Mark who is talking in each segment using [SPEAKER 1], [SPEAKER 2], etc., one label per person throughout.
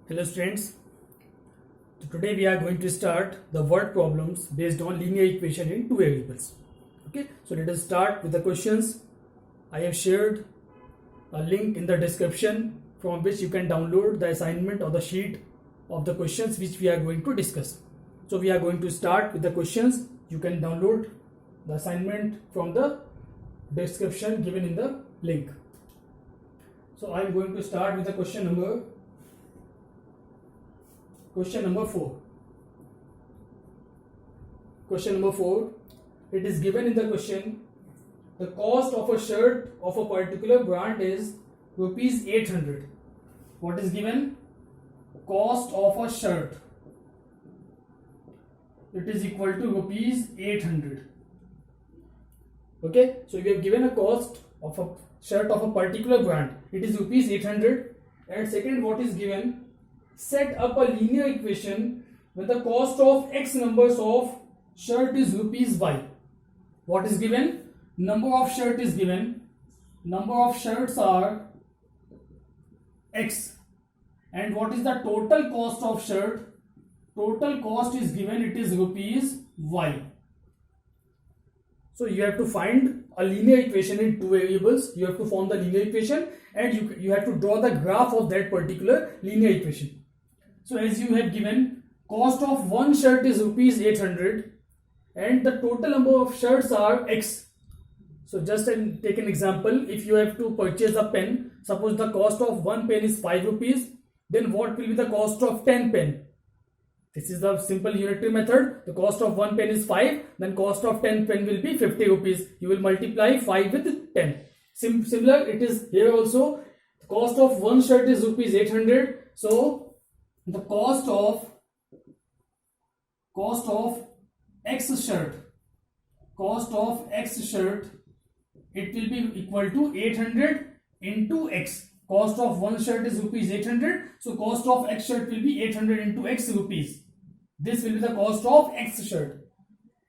[SPEAKER 1] Hello students, today we are going to start the word problems based on linear equation in two variables. Okay, so let us start with the questions. I have shared a link in the description from which you can download the assignment or the sheet of the questions which we are going to discuss. So we are going to start with the questions. You can download the assignment from the description given in the link. So I am going to start with the question number 4. Question number 4. It is given in the question, the cost of a shirt of a particular brand is rupees 800. What is given? Cost of a shirt. It is equal to rupees 800. Okay, so we have given a cost of a shirt of a particular brand. It is rupees 800. And second, what is given? Set up a linear equation when the cost of x numbers of shirt is rupees y. What is given? Number of shirt is given. Number of shirts are x. And what is the total cost of shirt? Total cost is given, it is rupees y. So you have to find a linear equation in two variables. You have to form the linear equation and you have to draw the graph of that particular linear equation. So as you have given, cost of one shirt is rupees 800 and the total number of shirts are x. So just take an example. If you have to purchase a pen, suppose the cost of one pen is 5 rupees, then what will be the cost of 10 pen? This is the simple unitary method. The cost of one pen is 5, then cost of 10 pen will be 50 rupees. You will multiply 5 with 10. Similar it is here also. The cost of one shirt is rupees 800. So the cost of x shirt, it will be equal to 800 into x. Cost of one shirt is rupees 800, so cost of x shirt will be 800 into x rupees. This will be the cost of x shirt,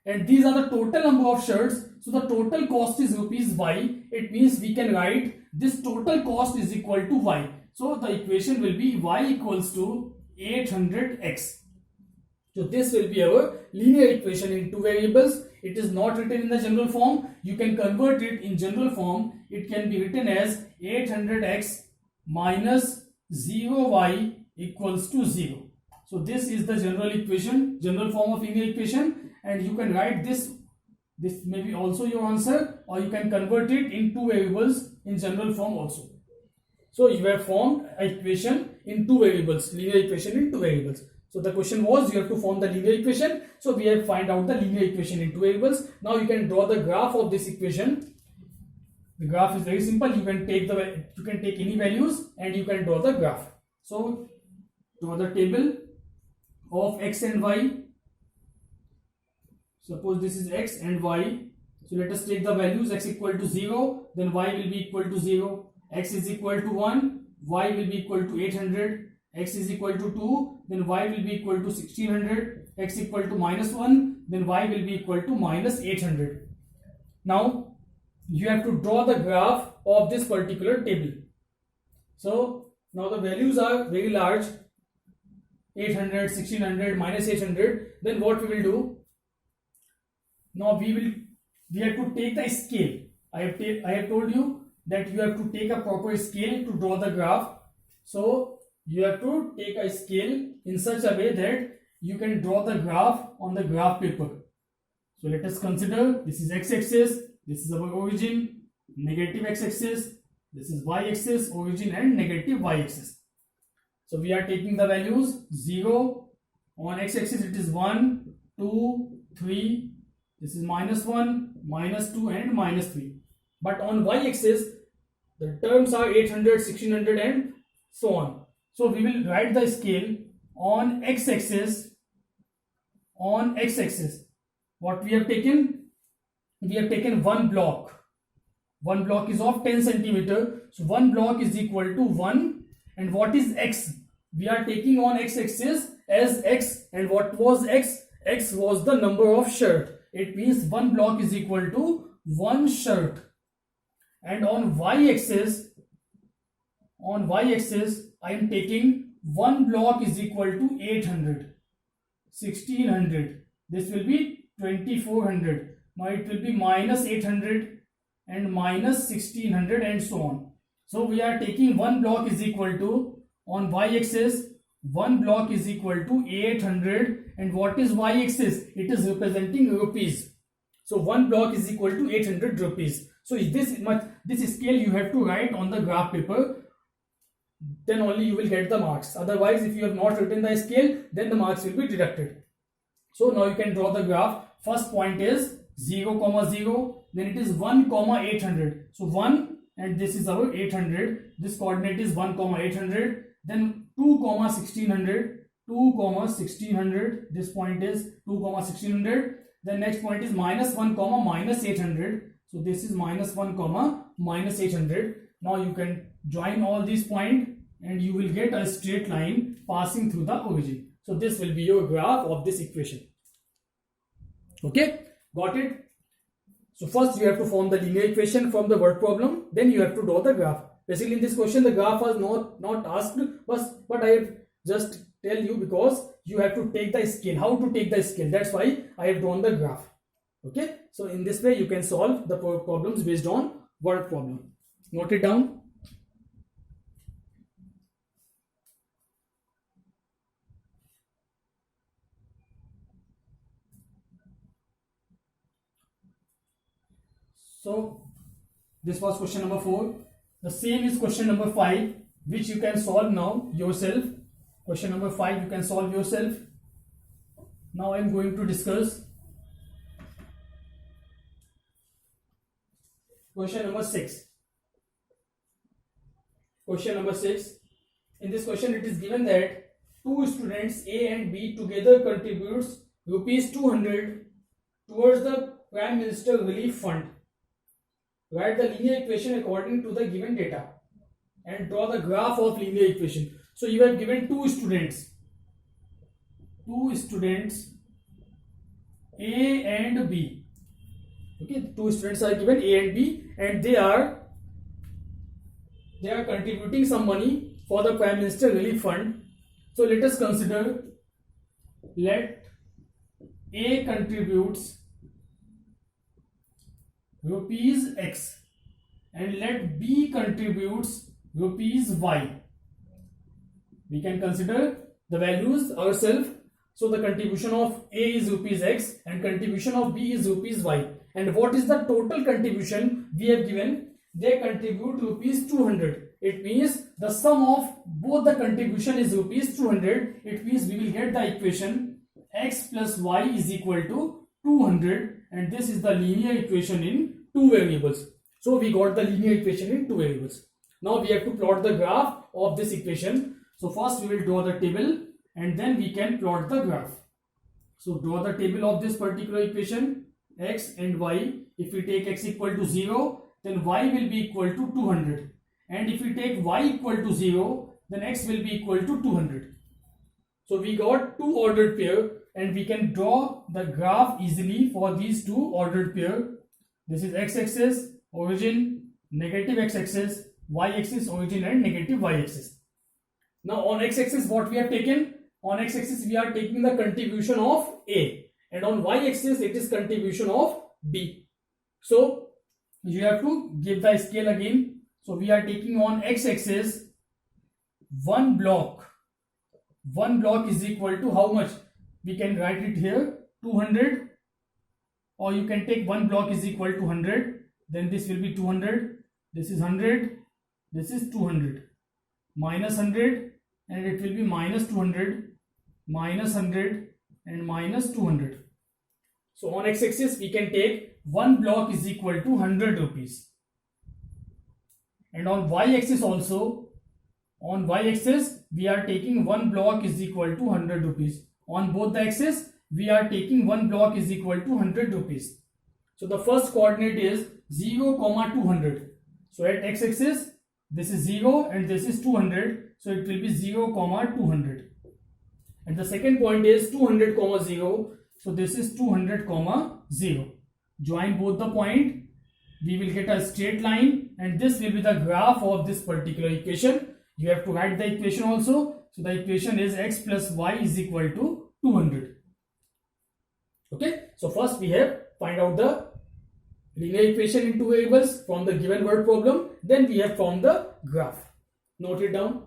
[SPEAKER 1] and these are the total number of shirts, so the total cost is rupees y. It means we can write this total cost is equal to y. So the equation will be y equals to 800x. So this will be our linear equation in two variables. It is not written in the general form. You can convert it in general form. It can be written as 800x minus 0y equals to 0. So this is the general equation, general form of linear equation, and you can write this may be also your answer, or you can convert it in two variables in general form also. So you have formed an equation in two variables, linear equation in two variables. So the question was you have to form the linear equation. So we have find out the linear equation in two variables. Now you can draw the graph of this equation. The graph is very simple. You can take any values and you can draw the graph. So draw the table of x and y. Suppose this is x and y. So let us take the values. X equal to 0, then y will be equal to 0. X is equal to 1, y will be equal to 800. X is equal to 2, then y will be equal to 1600. X equal to minus 1, then y will be equal to minus 800. Now you have to draw the graph of this particular table. So now the values are very large, 800, 1600, minus 800. Then what we will do? Now we have to take the scale. I have told you that you have to take a proper scale to draw the graph. So you have to take a scale in such a way that you can draw the graph on the graph paper. So let us consider this is x-axis, this is our origin, negative x-axis, this is y-axis, origin and negative y-axis. So we are taking the values 0, on x-axis it is 1, 2, 3, this is minus 1, minus 2 and minus 3. But on y-axis the terms are 800, 1600 and so on. So we will write the scale on x-axis. On x-axis, what we have taken? We have taken one block. One block is of 10 centimeter. So one block is equal to 1. And what is x? We are taking on x-axis as x. And what was x? X was the number of shirt. It means one block is equal to one shirt. And on y-axis I am taking one block is equal to 800, 1600. This will be 2400. Now it will be minus 800 and minus 1600 and so on. So we are taking one block is equal to, on y-axis, one block is equal to 800, and what is y-axis? It is representing rupees. So one block is equal to 800 rupees. So this scale you have to write on the graph paper, then only you will get the marks. Otherwise, if you have not written the scale, then the marks will be deducted. So now you can draw the graph. First point is 0, 0, then it is 1, 800. So 1, and this is our 800. This coordinate is 1, 800. Then 2, 1600. 2, 1600. This point is 2, 1600. Then next point is minus 1, minus 800. So this is minus 1, minus 800. Now you can join all these points and you will get a straight line passing through the origin. So this will be your graph of this equation. Okay, got it? So first you have to form the linear equation from the word problem, then you have to draw the graph. Basically in this question the graph was not asked, but I have just tell you because you have to take the scale, how to take the scale. That's why I have drawn the graph. Okay, so in this way you can solve the problems based on word problem. Note it down. So this was question number 4. The same is question number 5, which you can solve now yourself. Question number 5 you can solve yourself. Now I am going to discuss question number 6. Question number 6. In this question it is given that two students A and B together contributes rupees 200 towards the Prime Minister Relief Fund. Write the linear equation according to the given data and draw the graph of linear equation. So you have given two students A and B. Okay, two students are given A and B, and they are contributing some money for the Prime Minister Relief Fund. So let us consider, let A contributes rupees X and let B contributes rupees Y. We can consider the values ourselves. So the contribution of A is rupees X and contribution of B is rupees Y. And what is the total contribution we have given? They contribute rupees 200. It means the sum of both the contribution is rupees 200. It means we will get the equation X plus Y is equal to 200, and this is the linear equation in two variables. So we got the linear equation in two variables. Now we have to plot the graph of this equation. So first we will draw the table and then we can plot the graph. So draw the table of this particular equation, X and Y. If we take X equal to 0, then Y will be equal to 200. And if we take Y equal to 0, then X will be equal to 200. So we got two ordered pair, and we can draw the graph easily for these two ordered pair. This is x-axis, origin, negative x-axis, y-axis, origin and negative y-axis. Now on x-axis what we have taken? On x-axis we are taking the contribution of A, and on y-axis it is contribution of B. So you have to give the scale again. So we are taking on x-axis one block. One block is equal to how much? We can write it here 200, or you can take one block is equal to 100. Then this will be 200. This is 100. This is 200. Minus 100, and it will be minus 200, minus 100 and minus 200. So on x-axis we can take one block is equal to 100 rupees. And on y-axis also, on y-axis we are taking one block is equal to 100 rupees. On both the axes we are taking one block is equal to 100 rupees. So the first coordinate is 0, 200. So at x-axis this is 0 and this is 200. So it will be 0, 200. And the second point is 200, 0. So this is 200, 0. Join both the point. We will get a straight line, and this will be the graph of this particular equation. You have to write the equation also. So So the equation is x plus y is equal to 200. Okay, so first we have find out the linear equation in two variables from the given word problem. Then we have formed the graph. Note it down.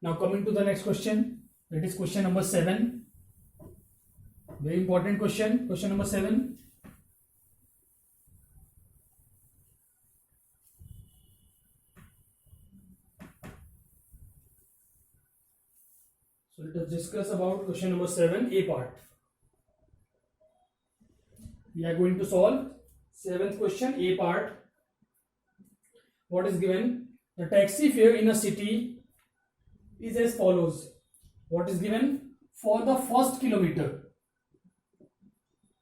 [SPEAKER 1] Now coming to the next question, that is question number 7. Very important question, question number 7. So let us discuss about question number 7, A part. We are going to solve 7th question, A part. What is given? The taxi fare in a city is as follows. What is given? For the first kilometer.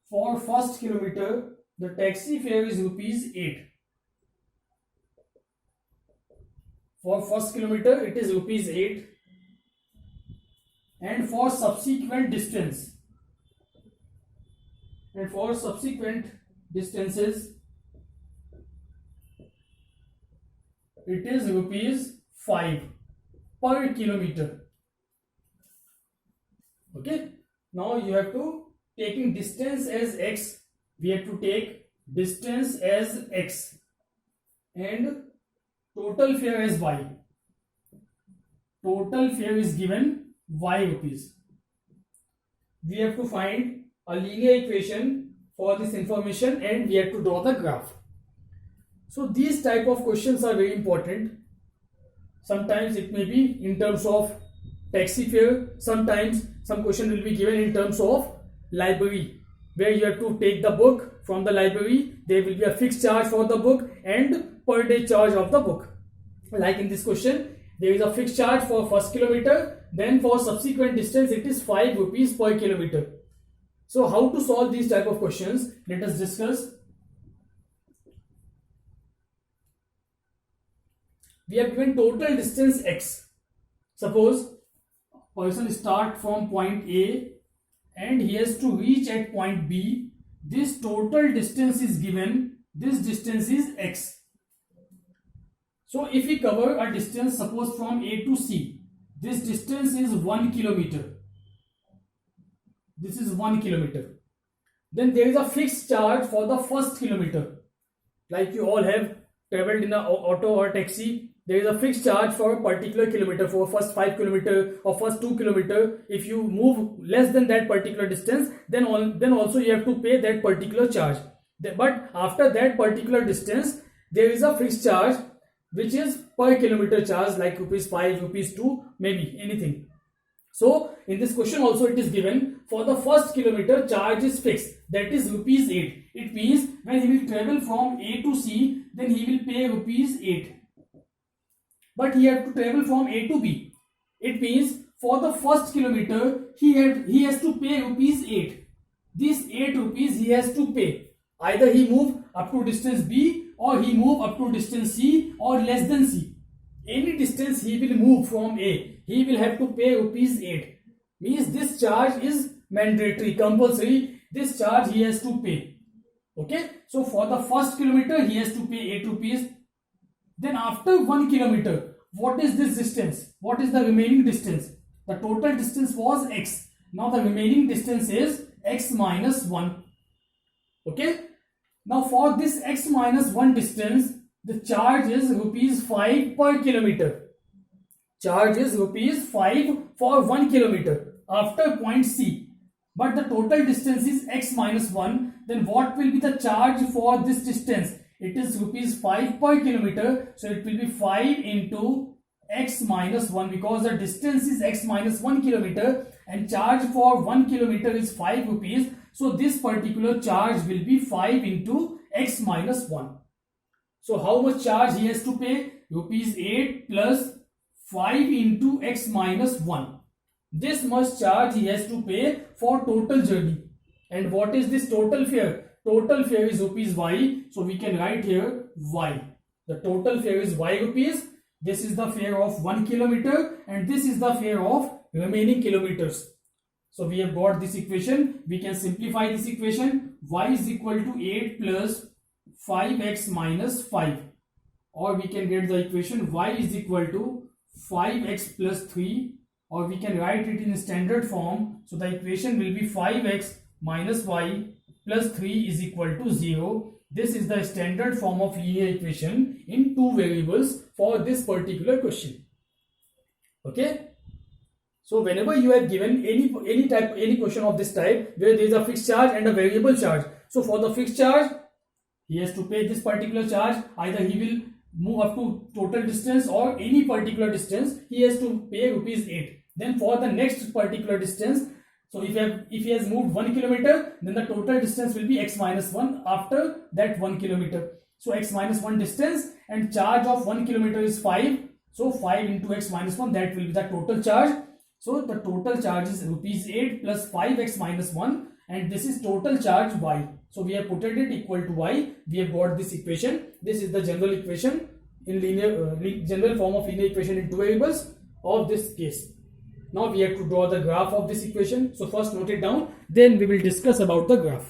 [SPEAKER 1] For first kilometer, the taxi fare is rupees 8. For first kilometer, it is rupees 8. And for subsequent distance, and for subsequent distances, it is rupees 5 per kilometer. Okay, now you have to taking distance as x, we have to take distance as x and total fare as y. Total fare is given y rupees. We have to find a linear equation for this information and we have to draw the graph. So these type of questions are very important. Sometimes it may be in terms of taxi fare, sometimes some question will be given in terms of library, where you have to take the book from the library. There will be a fixed charge for the book and per day charge of the book. Like in this question, there is a fixed charge for first kilometer, then for subsequent distance it is 5 rupees per kilometer. So how to solve these type of questions? Let us discuss. We have given total distance x. Suppose person start from point A and he has to reach at point B. This total distance is given. This distance is x. So if we cover a distance, suppose from A to C, this distance is 1 kilometer. This is 1 kilometer. Then there is a fixed charge for the first kilometer. Like you all have traveled in an auto or taxi, there is a fixed charge for a particular kilometer, for first 5 kilometer or first 2 kilometer. If you move less than that particular distance, then also you have to pay that particular charge. But after that particular distance, there is a fixed charge which is per kilometer charge, like rupees 5, rupees 2, maybe anything. So in this question also it is given for the first kilometer charge is fixed, that is rupees 8. It means when he will travel from A to C, then he will pay rupees 8. But he has to travel from A to B. It means for the first kilometer he has to pay rupees 8. This 8 rupees he has to pay. Either he move up to distance B or he move up to distance C or less than C. Any distance he will move from A, he will have to pay rupees 8. Means this charge is mandatory, compulsory. This charge he has to pay. Okay. So for the first kilometer he has to pay 8 rupees. Then after 1 kilometer, what is this distance? What is the remaining distance? The total distance was x. Now the remaining distance is x minus 1. Okay. Now for this x minus 1 distance, the charge is rupees 5 per kilometer. Charge is rupees 5 for 1 kilometer after point C. But the total distance is x minus 1. Then what will be the charge for this distance? It is rupees 5 per kilometer. So it will be 5 into x minus 1, because the distance is x minus 1 kilometer and charge for 1 kilometer is 5 rupees. So this particular charge will be 5 into x minus 1. So how much charge he has to pay? Rupees 8 plus 5 into x minus 1. This much charge he has to pay for total journey. And what is this total fare? Total fare is rupees y. So we can write here y. The total fare is y rupees. This is the fare of 1 kilometer and this is the fare of remaining kilometers. So we have got this equation. We can simplify this equation. Y is equal to 8 plus 5x minus 5. Or we can get the equation y is equal to 5x plus 3. Or we can write it in standard form. So the equation will be 5x minus y plus 3 is equal to 0. This is the standard form of linear equation in two variables for this particular question. Okay. So whenever you have given any question of this type where there is a fixed charge and a variable charge. So for the fixed charge, he has to pay this particular charge. Either he will move up to total distance or any particular distance, he has to pay rupees 8. Then for the next particular distance, so if he has moved 1 kilometer, then the total distance will be x minus 1 after that 1 kilometer. So x minus 1 distance and charge of 1 kilometer is 5. So 5 into x minus 1, that will be the total charge. So the total charge is rupees 8 plus 5x minus 1 and this is total charge y. So we have put it equal to y. We have got this equation. This is the general equation in linear general form of linear equation in two variables of this case. Now we have to draw the graph of this equation. So first note it down, then we will discuss about the graph.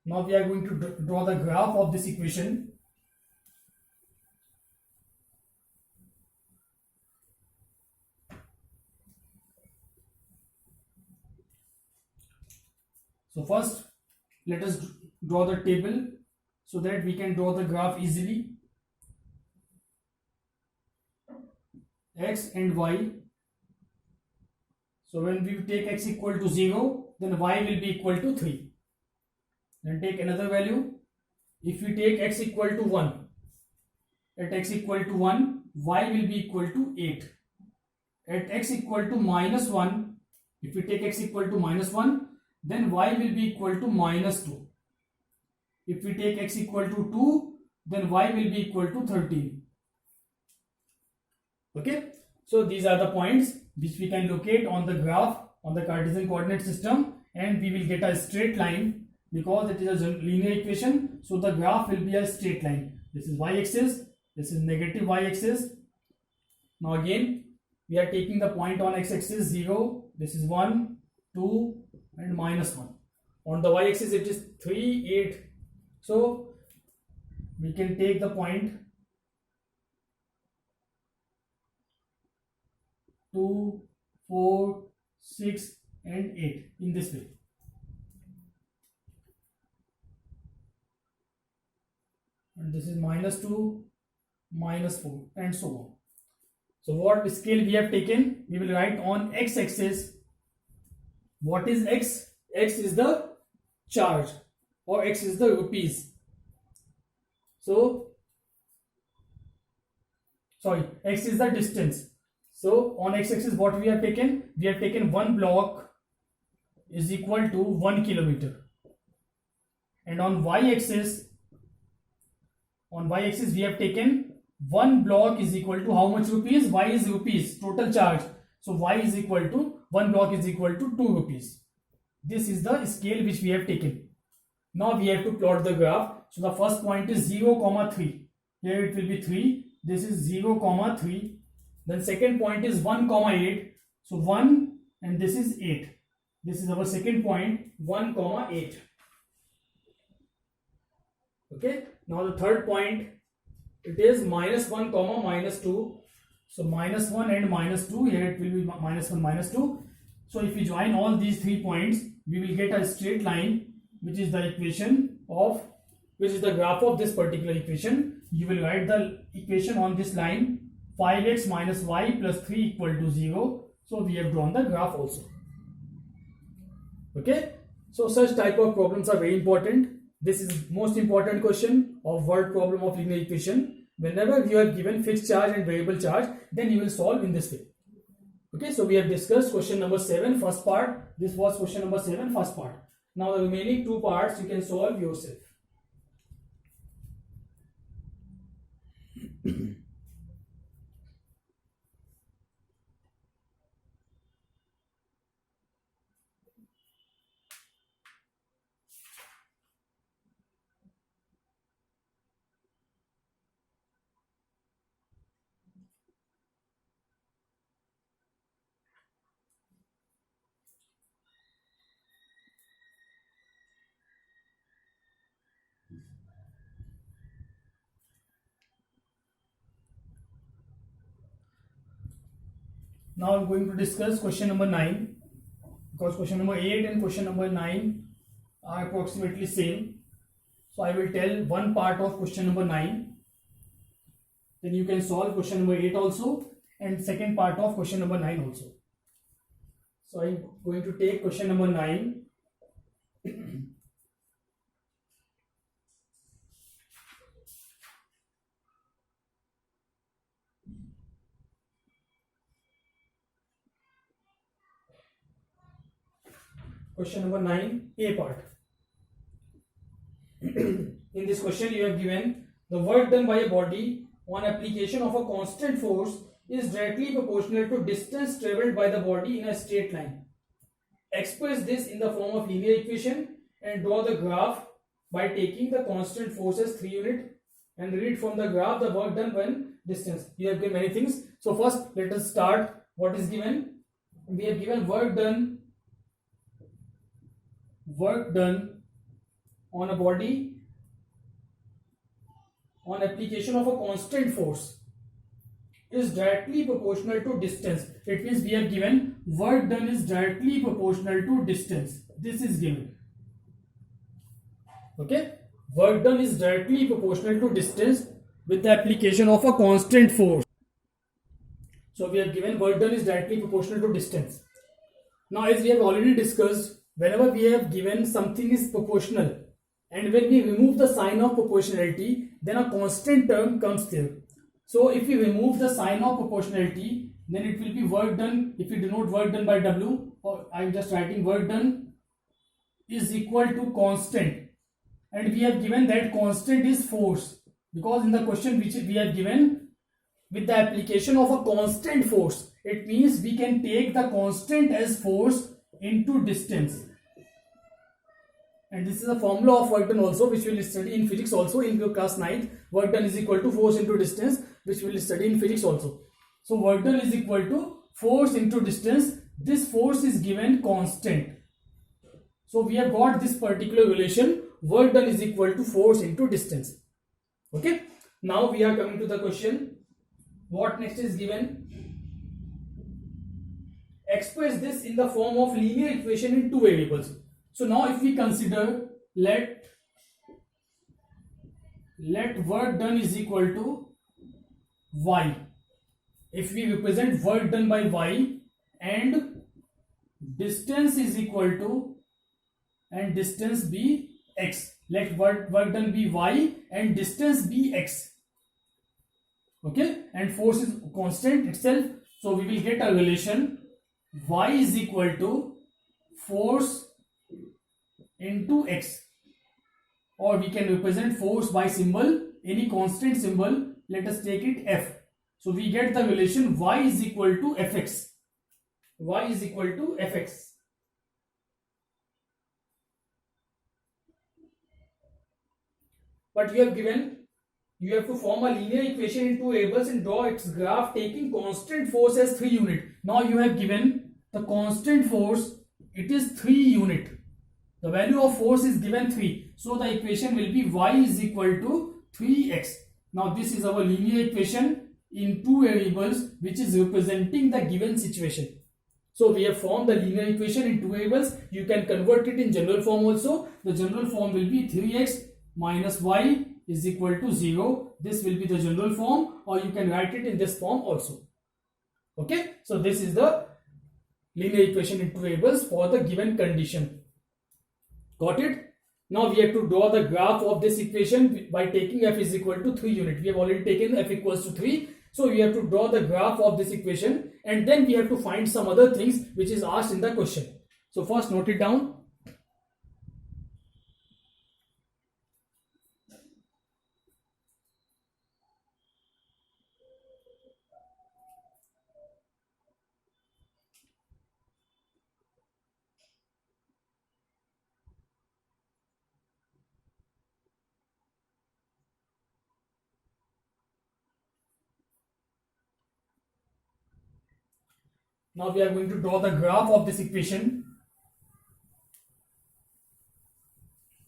[SPEAKER 1] Now we are going to draw the graph of this equation. So first let us draw the table so that we can draw the graph easily. X and y. So when we take x equal to 0, then y will be equal to 3. Then take another value. If we take x equal to 1, at x equal to 1, y will be equal to 8. At x equal to minus 1, if we take x equal to minus 1, then y will be equal to minus 2. If we take x equal to 2, then y will be equal to 13. Okay. So these are the points which we can locate on the graph on the Cartesian coordinate system, and we will get a straight line. Because it is a linear equation, so the graph will be a straight line. This is y-axis, this is negative y-axis. Now again, we are taking the point on x-axis 0, this is 1, 2 and minus 1. On the y-axis it is 3, 8. So we can take the point 2, 4, 6 and 8 in this way. And this is minus 2, minus 4 and so on. So what scale we have taken? We will write on x-axis. What is x? X is the charge or x is the rupees. So, sorry, x is the distance. So on x-axis what we have taken? We have taken one block is equal to 1 kilometer. And on y-axis, we have taken one block is equal to how much rupees? Y is rupees, total charge. So y is equal to, one block is equal to 2 rupees. This is the scale which we have taken. Now we have to plot the graph. So the first point is 0, 3. Here it will be 3. This is 0, 3. Then second point is 1, 8. So 1 and this is 8. This is our second point, 1, 8. Okay. Now the third point it is -1 comma -2. So -1 and -2, here it will be -1 -2. So if we join all these 3 points, we will get a straight line, which is the graph of this particular equation. You will write the equation on this line, 5x minus y plus 3 equal to 0. So we have drawn the graph also. Okay, so such type of problems are very important. This is most important question of word problem of linear equation. Whenever you are given fixed charge and variable charge, then you will solve in this way. Okay, so we have discussed question number 7, first part. This was question number 7, first part. Now the remaining 2 parts you can solve yourself. Now I'm going to discuss question number 9, because question number 8 and question number 9 are approximately same. So I will tell one part of question number 9. Then you can solve question number 8 also, and second part of question number 9 also. So I'm going to take question number 9. Question number 9, A part. In this question you have given the work done by a body on application of a constant force is directly proportional to distance travelled by the body in a straight line. Express this in the form of linear equation and draw the graph by taking the constant force as 3 unit and read from the graph the work done when distance. You have given many things. So first let us start. What is given? We have given work done on a body on application of a constant force is directly proportional to distance. It means we have given work done is directly proportional to distance. This is given. Okay, work done is directly proportional to distance with the application of a constant force. So we have given work done is directly proportional to distance. Now as we have already discussed, whenever we have given something is proportional and when we remove the sign of proportionality, then a constant term comes there. So if we remove the sign of proportionality, then it will be work done. If we denote work done by W, or I am just writing work done is equal to constant, and we have given that constant is force, because in the question which we have given with the application of a constant force, it means we can take the constant as force into distance. And this is a formula of work done also, which we will study in physics also in your class 9th. Work done is equal to force into distance, which we will study in physics also. So work done is equal to force into distance. This force is given constant. So we have got this particular relation. Work done is equal to force into distance. Okay. Now we are coming to the question. What next is given? Express this in the form of linear equation in 2 variables. So now if we consider, let work done is equal to y. If we represent work done by y and distance is equal to, and distance be x. Let work done be y and distance be x. Okay, and force is constant itself. So we will get a relation y is equal to force into x, or we can represent force by symbol, any constant symbol. Let us take it f. So we get the relation y is equal to fx. Y is equal to fx. But you have given, you have to form a linear equation in 2 variables and draw its graph taking constant force as 3 unit. Now you have given the constant force, it is 3 unit. The value of force is given 3. So the equation will be y is equal to 3x. Now this is our linear equation in two variables which is representing the given situation. So we have formed the linear equation in two variables. You can convert it in general form also. The general form will be 3x minus y is equal to 0. This will be the general form, or you can write it in this form also. Okay, so this is the linear equation in two variables for the given condition. Got it? Now we have to draw the graph of this equation by taking f is equal to 3 unit. We have already taken f equals to 3. So we have to draw the graph of this equation, and then we have to find some other things which is asked in the question. So first note it down. Now we are going to draw the graph of this equation.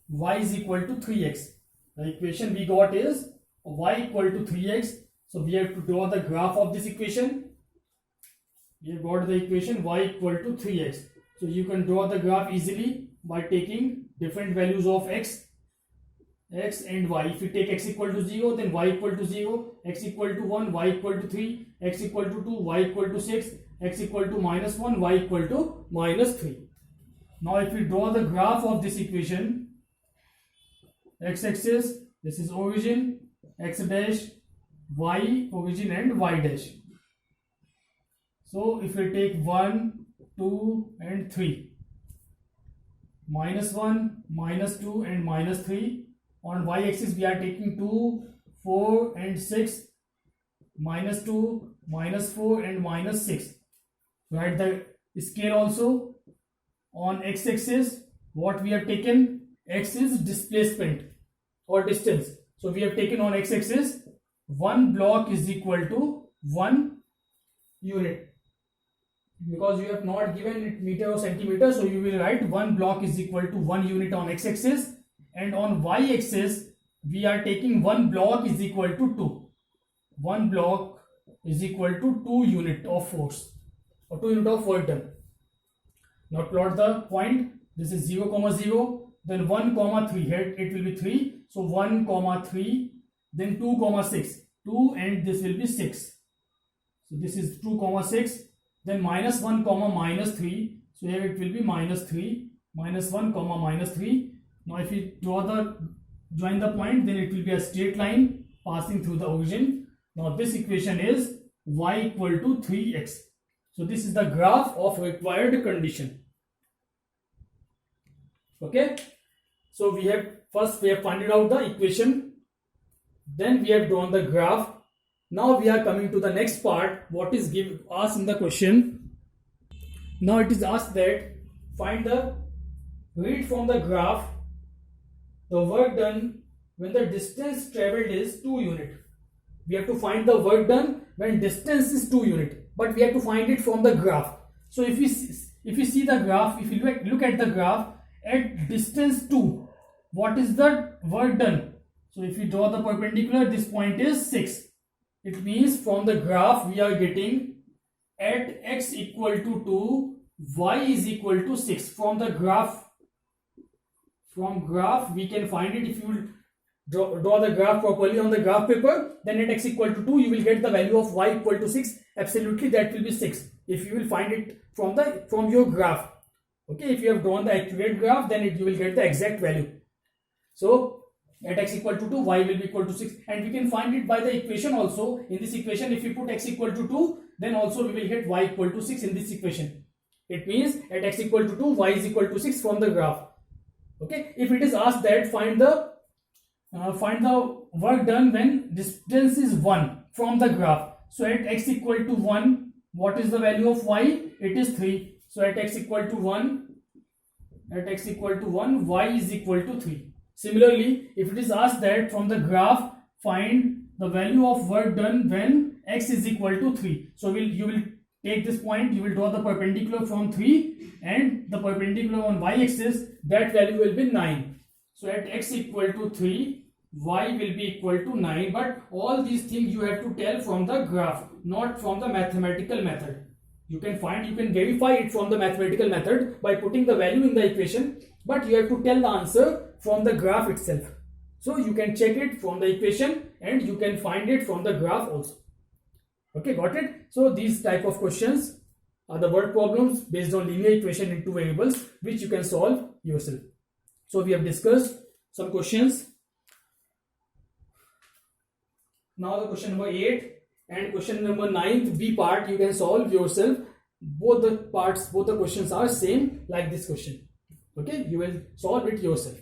[SPEAKER 1] Y is equal to 3x. The equation we got is y equal to 3x. So we have to draw the graph of this equation. We have got the equation y equal to 3x. So you can draw the graph easily by taking different values of x and y. If you take x equal to 0, then y equal to 0, x equal to 1, y equal to 3, x equal to 2, y equal to 6, x equal to minus 1, y equal to minus 3. Now if we draw the graph of this equation, x-axis, this is origin, x dash, y origin and y dash. So if we take 1, 2 and 3, minus 1, minus 2 and minus 3. On y-axis we are taking 2, 4 and 6, minus 2, minus 4 and minus 6. Write the scale also. On x-axis what we have taken, x is displacement or distance. So we have taken on x-axis 1 block is equal to 1 unit. Because you have not given it meter or centimeter, so you will write 1 block is equal to 1 unit on x-axis. And on y-axis we are taking 1 block is equal to 2. 1 block is equal to 2 unit of force or 2 unit of work done. Now plot the point. This is 0, 0, then 1, 3. Here it will be 3. So 1, 3, then 2, 6. 2 and this will be 6. So this is 2, 6. Then minus 1, minus 3. So here it will be minus 3. Minus 1, minus 3. Now if we join the point, then it will be a straight line passing through the origin. Now this equation is y equal to 3x. So this is the graph of required condition. Okay. So we have finded out the equation. Then we have drawn the graph. Now we are coming to the next part. What is asked in the question? Now it is asked that read from the graph the work done when the distance traveled is 2 unit. We have to find the work done when distance is 2 unit, but we have to find it from the graph. So if you see the graph, if you look at the graph at distance 2, what is the work done? So if you draw the perpendicular, this point is 6. It means from the graph we are getting at x equal to 2, y is equal to 6. From graph we can find it. If you draw the graph properly on the graph paper, then at x equal to 2 you will get the value of y equal to 6. Absolutely that will be 6 if you will find it from your graph. Okay, if you have drawn the accurate graph, then you will get the exact value. So at x equal to 2, y will be equal to 6, and we can find it by the equation also. In this equation, if you put x equal to 2, then also we will get y equal to 6 in this equation. It means at x equal to 2, y is equal to 6 from the graph. Okay, if it is asked that find the work done when distance is 1 from the graph. So at x equal to 1, what is the value of y? It is 3. So at x equal to 1, y is equal to 3. Similarly, if it is asked that from the graph find the value of work done when x is equal to 3. So you will take this point, you will draw the perpendicular from 3, and the perpendicular on y-axis, that value will be 9. So at x equal to 3, y will be equal to 9, but all these things you have to tell from the graph, not from the mathematical method. You can verify it from the mathematical method by putting the value in the equation, but you have to tell the answer from the graph itself. So you can check it from the equation and you can find it from the graph also. Okay, got it? So these type of questions are the word problems based on linear equation in two variables, which you can solve yourself. So we have discussed some questions. Now the question number 8 and question number 9th B part you can solve yourself. Both the questions are same like this question. Okay, you will solve it yourself.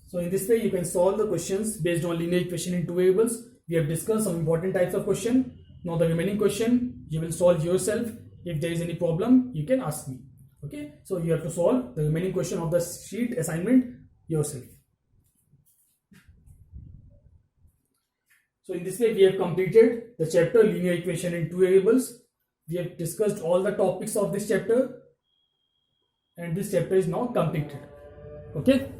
[SPEAKER 1] So in this way you can solve the questions based on linear equation in two variables. We have discussed some important types of question. Now the remaining question you will solve yourself. If there is any problem you can ask me. Okay, so you have to solve the remaining question of the sheet assignment yourself. So in this way we have completed the chapter linear equation in two variables. We have discussed all the topics of this chapter and this chapter is now completed. Okay.